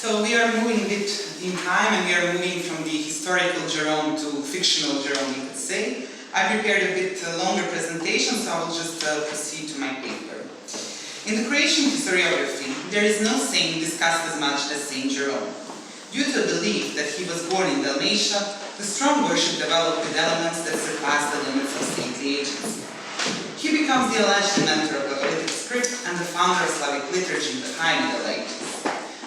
So we are moving a bit in time, and we are moving from the historical Jerome to fictional Jerome, you could say. I prepared a bit longer presentation, so I will just proceed to my paper. In the creation historiography, there is no saint discussed as much as Saint Jerome. Due to a belief that he was born in Dalmatia, the strong worship developed with elements that surpassed the limits of saintly agency. He becomes the alleged inventor of Glagolitic script and the founder of Slavic liturgy in the High Middle Ages.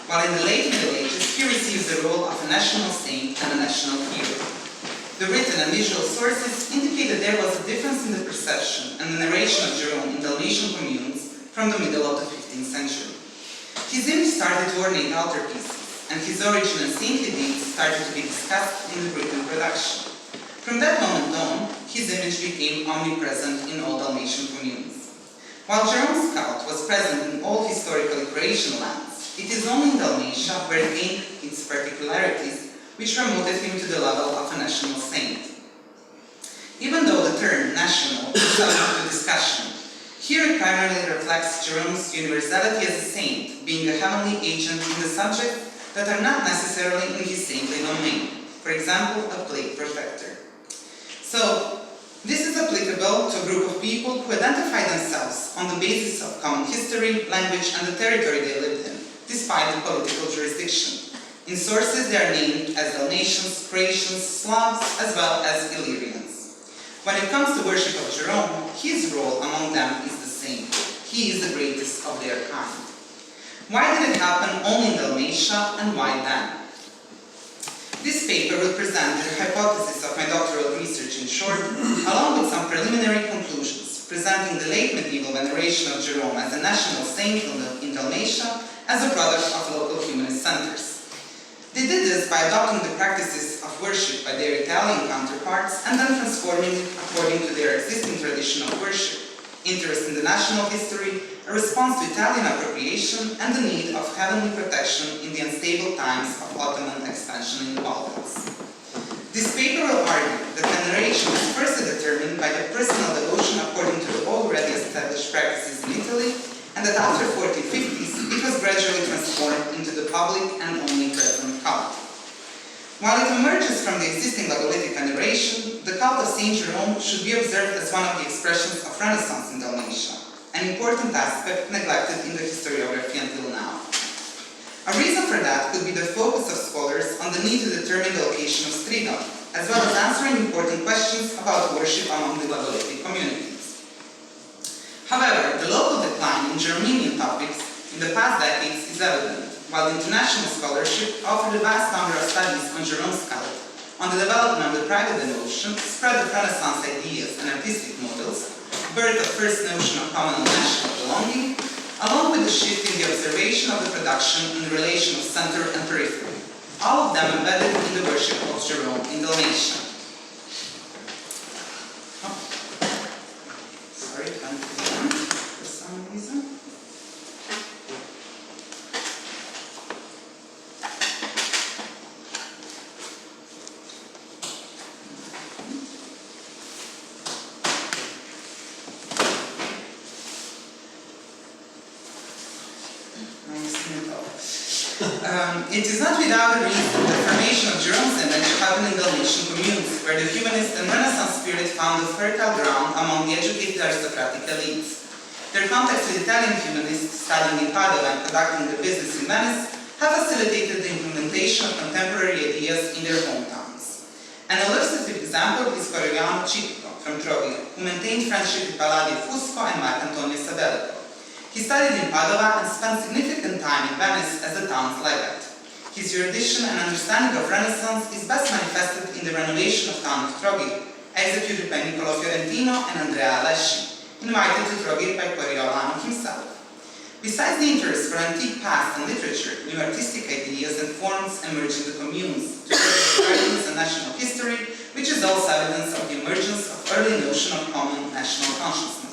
While in the late Middle Ages, he receives the role of a national saint and a national hero. The written and visual sources indicate that there was a difference in the perception and the narration of Jerome in Dalmatian communes from the middle of the 15th century. His image started to ornate altarpieces, and his origin and saintly deeds started to be discussed in the written production. From that moment on, his image became omnipresent in all Dalmatian communes. While Jerome's cult was present in all historically Croatian lands, it is only in Dalmatia where it gained its particularities, which promoted him to the level of a national saint. Even though the term national is subject to discussion, here it primarily reflects Jerome's universality as a saint, being a heavenly agent in the subjects that are not necessarily in his saintly domain, for example, a plague protector. So, this is applicable to a group of people who identify themselves on the basis of common history, language, and the territory they lived in, despite the political jurisdiction. In sources, they are named as Dalmatians, Croatians, Slavs, as well as Illyrians. When it comes to worship of Jerome, his role among them is the same. He is the greatest of their kind. Why did it happen only in Dalmatia, and why then? This paper will present the hypothesis of my doctoral research in short, along with some preliminary conclusions, presenting the late medieval veneration of Jerome as a national saint in Dalmatia as a product of local humanist centers. They did this by adopting the practices of worship by their Italian counterparts and then transforming it according to their existing tradition of worship, interest in the national history, a response to Italian appropriation, and the need of heavenly protection in the unstable times of Ottoman expansion in the Balkans. This paper will argue that veneration was first determined by the personal devotion according to the already established practices in Italy, and that after 1450s it was gradually transformed into the public and omnipresent cult. While it emerges from the existing Glagolitic veneration, the cult of Saint Jerome should be observed as one of the expressions of Renaissance in Dalmatia, an important aspect neglected in the historiography until now. A reason for that could be the focus of scholars on the need to determine the location of Stridom, as well as answering important questions about worship among the Glagolitic communities. However, the local decline in Germanian topics in the past decades is evident, while international scholarship offered a vast number of studies on Jerome's cult, on the development of the private devotion, spread of Renaissance ideas and artistic models, birth of first notion of common and national belonging, along with the shift in the observation of the production in the relation of center and periphery, all of them embedded in the worship of Jerome in Dalmatia. Sorry, it went down for some reason. It is not without a reason that the formation of Jerome's image happened in Dalmatian communes, where the Humanist and Renaissance spirit found a fertile ground among the educated aristocratic elites. Their contacts with Italian humanists studying in Padova and conducting their business in Venice have facilitated the implementation of contemporary ideas in their hometowns. An illustrative example is Corigliano Cipico from Troggio, who maintained friendship with Palladio Fusco and Marcantonio Sabellico. He studied in Padova and spent significant time in Venice as the town's legate. His erudition and understanding of Renaissance is best manifested in the renovation of town of Troggio, executed by Niccolo Fiorentino and Andrea Alessi, invited to Troggio by Corigliano himself. Besides the interest for antique past and literature, new artistic ideas and forms emerged in the communes, together with writings and national history, which is also evidence of the emergence of early notion of common national consciousness.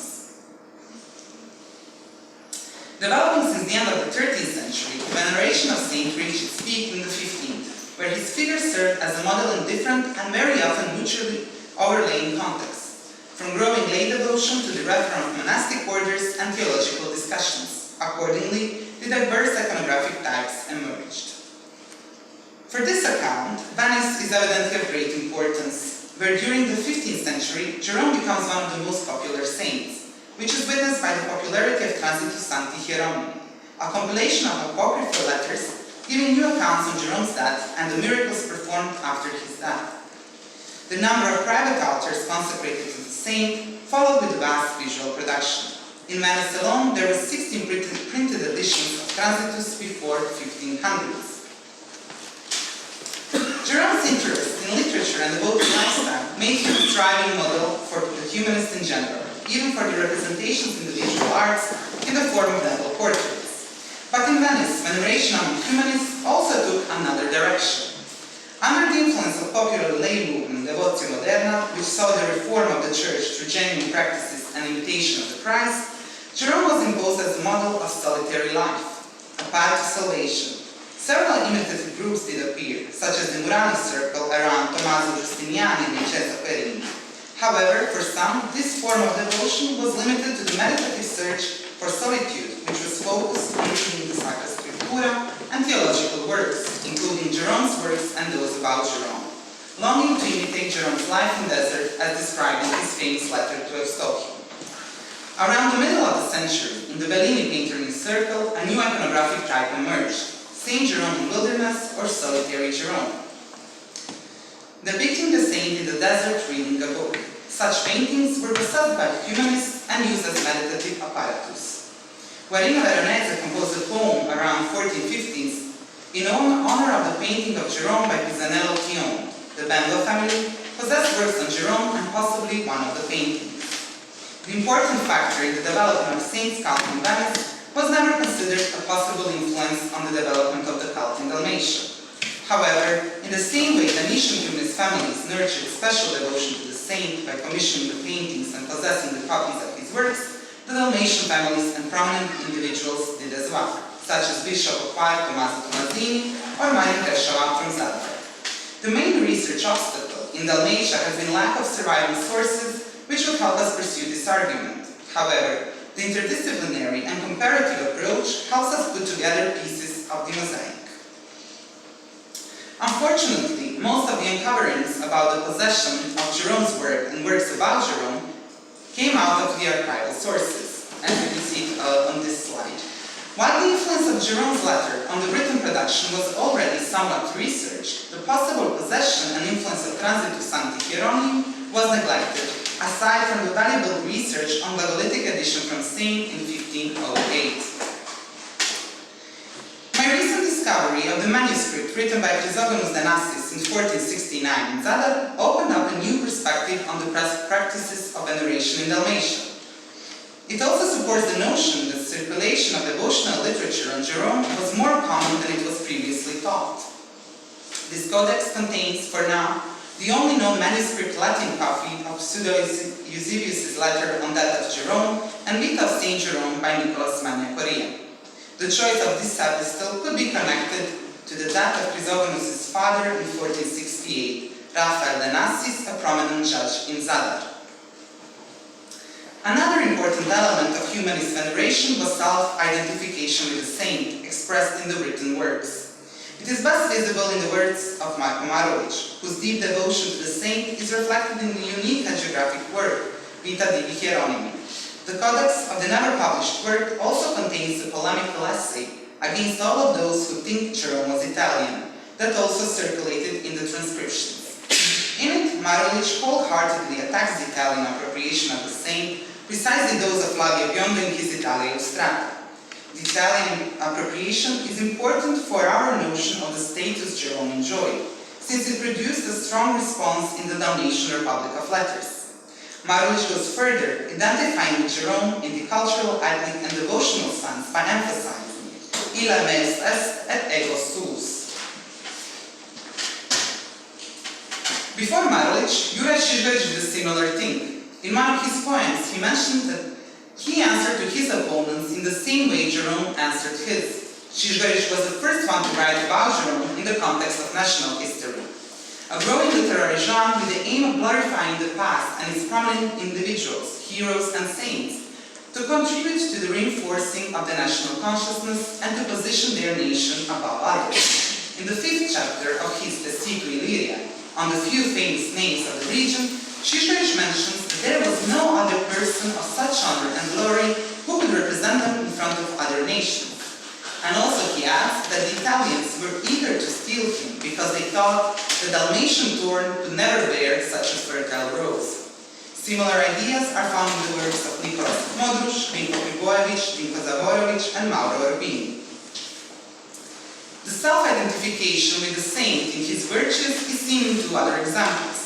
Developing since the end of the 13th century, the veneration of Saint reached its peak in the 15th, where his figure served as a model in different and very often mutually overlaying contexts, from growing lay devotion to the reform of monastic orders and theological discussions. Accordingly, the diverse iconographic types emerged. For this account, Venice is evidently of great importance, where during the 15th century, Jerome becomes one of the most popular saints, which is witnessed by the popularity of Transitus Sancti Hieronymi, a compilation of apocryphal letters giving new accounts on Jerome's death and the miracles performed after his death. The number of private altars consecrated to the saint followed with a vast visual production. In Venice alone, there were 16 printed editions of Transitus before 1500s. Jerome's interest in literature and devoted lifestyle made him a thriving model for the humanists in general, even for the representations in the visual arts in the form of devil portraits. But in Venice, veneration among humanists also took another direction. Under the influence of popular lay movement, Devotio Moderna, which saw the reform of the church through genuine practices and imitation of the Christ, Jerome was imposed as a model of solitary life, a path to salvation. Several imitative groups did appear, such as the Murano circle around Tommaso Giustiniani and Vincenzo Perini. However, for some, this form of devotion was limited to the meditative search for solitude, which was focused on reading the Sacra Scriptura and theological works, including Jerome's works and those about Jerome, longing to imitate Jerome's life in the desert as described in his famous letter to Eustochium. Around the middle of the century, in the Bellini painterly circle, a new iconographic type emerged, Saint Jerome in Wilderness or Solitary Jerome, depicting the saint in the desert reading a book. Such paintings were beset by humanists and used as meditative apparatus. Guarino Veronese composed a poem around 1450s in honor of the painting of Jerome by Pisanello Chion. The Bembo family possessed works on Jerome and possibly one of the paintings. The important factor in the development of saints' cult in Venice was never considered a possible influence on the development of the cult in Dalmatia. However, in the same way Venetian humanist families nurtured special devotion to the saint by commissioning the paintings and possessing the copies of his works, the Dalmatian families and prominent individuals did as well, such as Bishop of Pahor Tommaso Tomasini or Marin Kreshovan from Zadar. The main research obstacle in Dalmatia has been lack of surviving sources which will help us pursue this argument. However, the interdisciplinary and comparative approach helps us put together pieces of the mosaic. Unfortunately, most of the uncoverings about the possession of Jerome's work and works about Jerome came out of the archival sources, as you can see on this slide. While the influence of Jerome's letter on the written production was already somewhat researched, the possible possession and influence of Transitus Sancti Hieronymi was neglected, aside from the valuable research on Glagolitic edition from Saint in 1508. My recent discovery of the manuscript written by Chrysogonus Danassis in 1469 in Zadar opened up a new perspective on the practices of veneration in Dalmatia. It also supports the notion that circulation of devotional literature on Jerome was more common than it was previously thought. This codex contains, for now, the only known manuscript Latin copy of Pseudo-Eusebius' letter on that of Jerome and Vita of Saint Jerome by Nicholas Magna Coria. The choice of this epistle could be connected to the death of Chrysogonus' father in 1468, Raphael Danassis, a prominent judge in Zadar. Another important element of humanist veneration was self-identification with the saint, expressed in the written works. It is best visible in the words of Marko Marovic, whose deep devotion to the saint is reflected in the unique hagiographic work, Vita Divi Hieronymi. The codex of the never-published work also contains a polemical essay against all of those who think Jerome was Italian, that also circulated in the transcriptions. In it, Marovic wholeheartedly attacks the Italian appropriation of the saint, precisely those of Flavio Biondo in his Italia Illustrata. The Italian appropriation is important for our notion of the status Jerome enjoyed, since it produced a strong response in the Dalmatian Republic of Letters. Marovic goes further, identifying with Jerome in the cultural, ethnic, and devotional sense by emphasizing illa meus est et ego suus. Before Marovic, Juraj Šižgarić did a similar thing. In one of his poems, he mentioned that he answered to his opponents in the same way Jerome answered his. Šižgarić was the first one to write about Jerome in the context of national history. A growing literary genre with the aim of glorifying the past and its prominent individuals, heroes and saints, to contribute to the reinforcing of the national consciousness and to position their nation above others. In the 5th chapter of his De Situ Illyria, on the few famous names of the region, Cicerones mentions that there was no other person of such honor and glory who could represent them in front of other nations. And also he adds that the Italians were eager to steal him because they thought the Dalmatian thorn could never bear such a fertile rose. Similar ideas are found in the works of Nicholas Modruš, Vinko Pivojević, Vinko Zavorović, and Mauro Urbini. The self-identification with the saint in his virtues is seen in two other examples.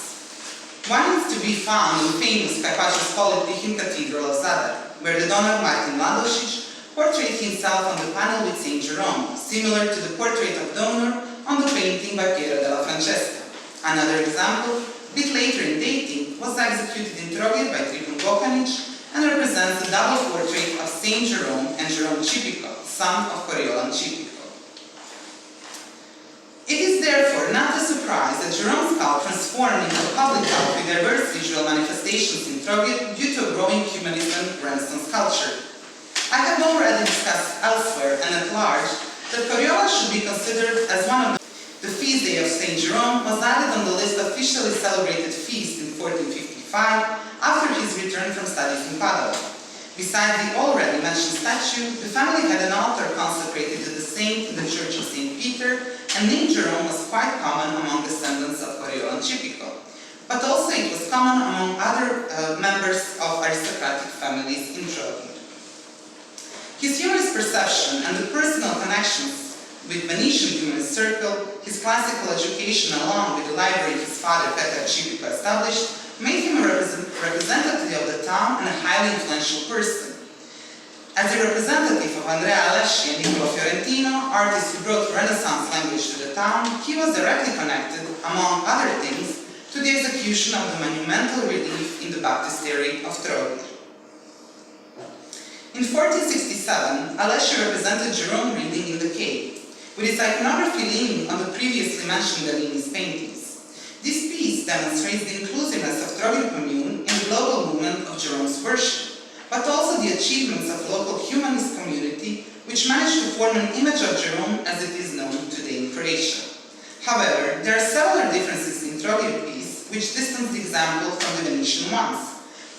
One is to be found in famous Kajpaš's polyptych in Cathedral of Zadar, where the donor Martin Mladosic portrayed himself on the panel with Saint Jerome, similar to the portrait of donor on the painting by Piero della Francesca. Another example, a bit later in dating, was executed in Trogir by Trifun Bokanic and represents the double portrait of Saint Jerome and Jerome Cipico, son of Coriolan Cipico. It is therefore not a surprise that Jerome's cult transformed into a public cult with diverse visual manifestations in Trogir due to a growing humanist and Renaissance culture. I have already discussed elsewhere and at large that Coriolan should be considered as one of the feast day of Saint Jerome was added on the list of officially celebrated feasts in 1455 after his return from studies in Padua. Besides the already mentioned statue, the family had an altar consecrated to the saint in the Church of St. Peter, and name Jerome was quite common among descendants of Coriolan Cipico. But also it was common among other members of aristocratic families in Trogir. His humanist perception and the personal connections with Venetian humanist circle, his classical education along with the library his father Petar Cipico established, made him a representative of the town and a highly influential person. As a representative of Andrea Alessi and Niccolo Fiorentino, artists who brought Renaissance language to the town, he was directly connected, among other things, to the execution of the monumental relief in the baptistery of Trogir. In 1467, Alessi represented Jerome reading in the cave, with its iconography leaning on the previously mentioned Bellini's paintings. This piece demonstrates the inclusiveness of Trogir commune in the global movement of Jerome's worship, but also the achievements of the local humanist community, which managed to form an image of Jerome as it is known today in Croatia. However, there are several differences in Trogir piece which distance the example from the Venetian ones.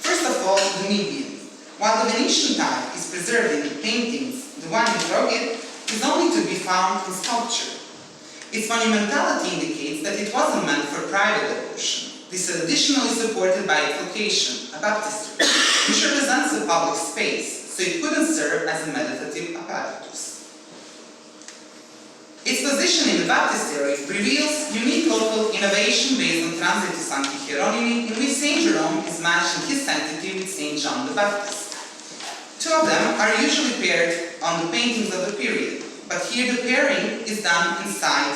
First of all, the medium. While the Venetian type is preserved in the paintings, the one in Trogir is only to be found in sculpture. Its monumentality indicates that it wasn't meant for private devotion. This is additionally supported by its location, a baptistery, which represents a public space, so it couldn't serve as a meditative apparatus. Its position in the baptistery reveals unique local innovation based on transit to Sancti Hieronymi, in which Saint Jerome is matched in his sanctity with Saint John the Baptist. Two of them are usually paired on the paintings of the period, but here the pairing is done inside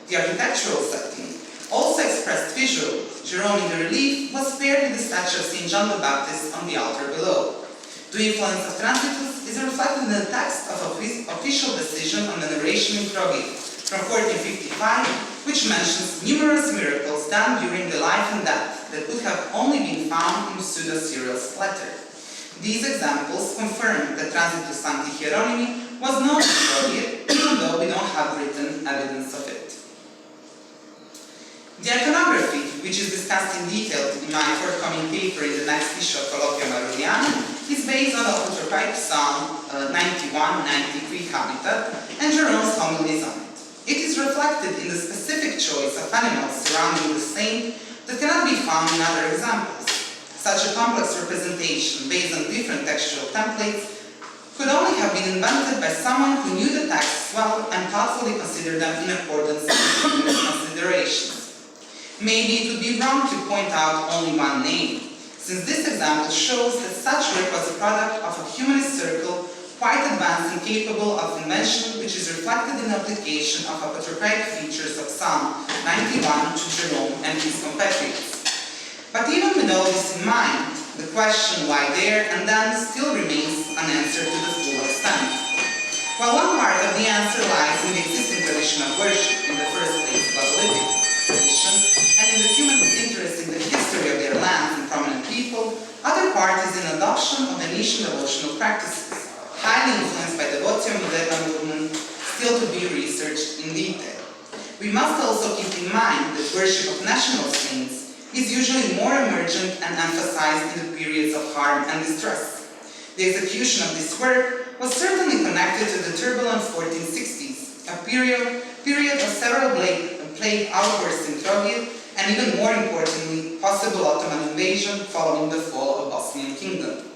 the architectural setting. Also expressed visually, Jerome in the relief was paired with the statue of St. John the Baptist on the altar below. The influence of Transitus is reflected in the text of an official decision on veneration in Trogir from 1455, which mentions numerous miracles done during the life and death that could have only been found in Pseudo-Cyril's letter. These examples confirm that Transitus Sancti Hieronymi was known in Trogir, even though we don't have written evidence of it. The iconography, which is discussed in detail in my forthcoming paper in the next issue of Colloquium Aurelianum, is based on the Apotropaic Psalm 91-93 Habitat and Jerome's homilies on it. It is reflected in the specific choice of animals surrounding the saint that cannot be found in other examples. Such a complex representation based on different textual templates could only have been invented by someone who knew the texts well and thoughtfully considered them in accordance with humanist considerations. Maybe it would be wrong to point out only one name, since this example shows that such work was a product of a humanist circle quite advanced and capable of invention, which is reflected in the application of apotropaic features of Psalm 91 to Jerome and his compatriots. But even with all this in mind, the question why there and then still remains unanswered to the full extent. While one part of the answer lies in the existing tradition of worship, in the first place Basilitic tradition, and in the humanist interest in the history of their lands and prominent people, other part is in adoption of Venetian devotional practices, highly influenced by the Devotio Moderna movement, still to be researched in detail. we must also keep in mind that worship of national saints is usually more emergent and emphasized in the periods of harm and distress. The execution of this work was certainly connected to the turbulent 1460s, a period of several plague outbursts in Trogir, and even more importantly, possible Ottoman invasion following the fall of Bosnian Kingdom.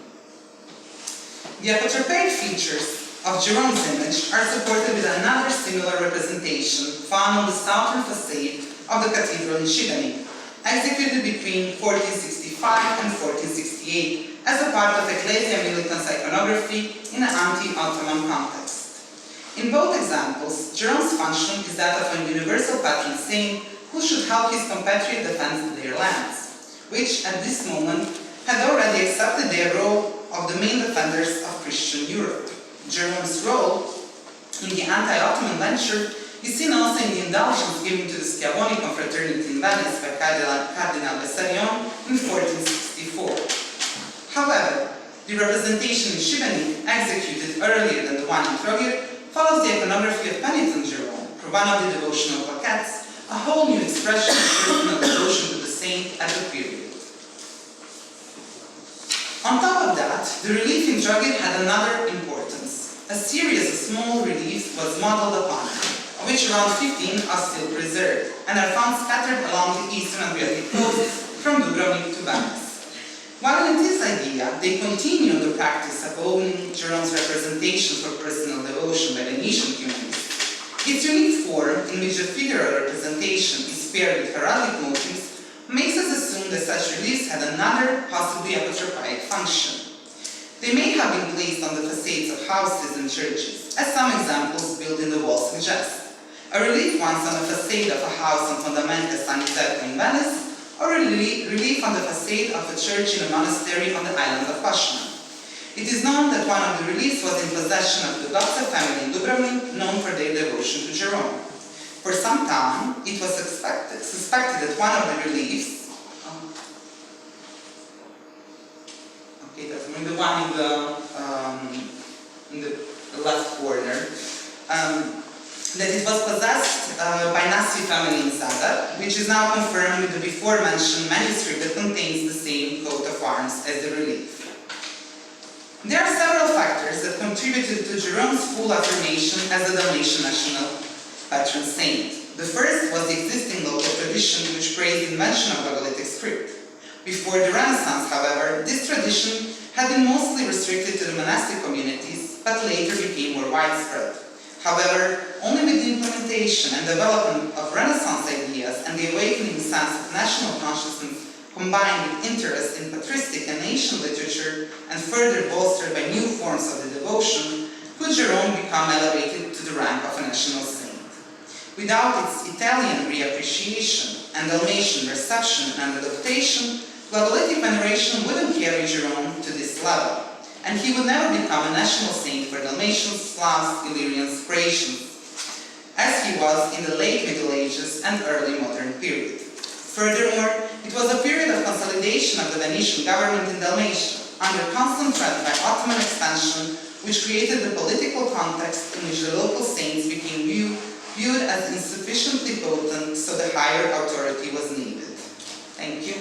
The apotropaic features of Jerome's image are supported with another similar representation found on the southern facade of the cathedral in Šibenik, executed between 1465 and 1468 as a part of Ecclesia Militans iconography in an anti-Ottoman context. In both examples, Jerome's function is that of a universal patron saint who should help his compatriots defend their lands, which at this moment had already accepted their role of the main defenders of Christian Europe. Jerome's role in the anti-Ottoman venture is seen also in the indulgence given to the Schiavoni confraternity in Venice by Cardinal Bessarion in 1464. However, the representation in Šibenik, executed earlier than the one in Trogir, follows the iconography of penitent Jerome, one of the devotional plaquettes, a whole new expression of personal devotion to the saint at the period. On top of that, the relief in Trogir had another importance. A series of small reliefs was modeled upon it, of which around 15 are still preserved, and are found scattered along the eastern Adriatic coast from Dubrovnik to Venice. While in this idea, they continue the practice of owning Jerome's representation for personal devotion by the Venetian Humanists, its unique form, in which the figural representation is paired with heraldic motifs, makes us assume that such reliefs had another, possibly apotropaic function. They may have been placed on the facades of houses and churches, as some examples built in the wall suggest. A relief once on the facade of a house on Fondamenta San Giuseppe in Venice, or a relief on the facade of a church in a monastery on the island of Pashman. It is known that one of the reliefs was in possession of the Gotze family in Dubrovnik, known for their devotion to Jerome. For some time, it was suspected that one of the reliefs, that's the one in the left corner, that it was possessed by Nasi family in Zadar, which is now confirmed with the before mentioned manuscript that contains the same coat of arms as the relief. There are several factors that contributed to Jerome's full affirmation as the Dalmatian national patron saint. The first was the existing local tradition which praised the invention of glagolitic script. Before the Renaissance, however, this tradition had been mostly restricted to the monastic communities, but later became more widespread. However, only with the implementation and development of Renaissance ideas and the awakening sense of national consciousness combined with interest in patristic and ancient literature and further bolstered by new forms of the devotion, could Jerome become elevated to the rank of a national saint. Without its Italian reappreciation and Dalmatian reception and adaptation, glagolitic veneration wouldn't carry Jerome to this level, and he would never become a national saint for Dalmatians, Slavs, Illyrians, Croatians, as he was in the late Middle Ages and early modern period. Furthermore, it was a period of consolidation of the Venetian government in Dalmatia, under constant threat by Ottoman expansion, which created the political context in which the local saints became viewed as insufficiently potent, so the higher authority was needed. Thank you.